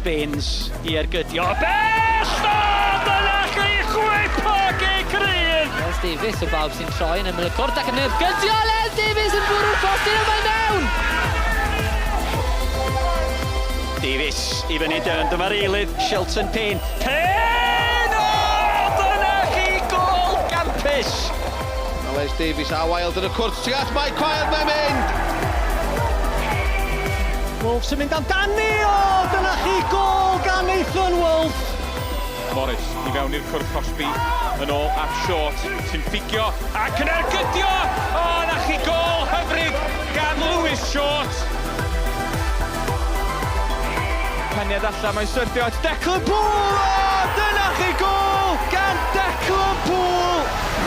Baines i'r gydio. Best! O, dyna chi chwipog ei Green! Les Davies o bawb sy'n troi yn ymwyl y cwrt ac yn y gydio. Les Davies yn bwrw'r postyn yma mewn! Davies i fyny dyn, dyma'r eilydd, Shelton Payne. Payne! O, dyna chi gol gampus! Les Davies a Wild yn y cwrt tuag at Mike Quay yn mynd! Wolves yn mynd amdani, o, dyna chi gol gan Nathan Wolf! Morris i fewn i'r cwrt Crosby yn ôl at Short sy'n ffigio ac yn ergydio! O, na chi gol hyfryd gan Lewis Short! Penniad allan mae'n syrthio at Declan Poole! O, dyna chi gol gan Declan Poole!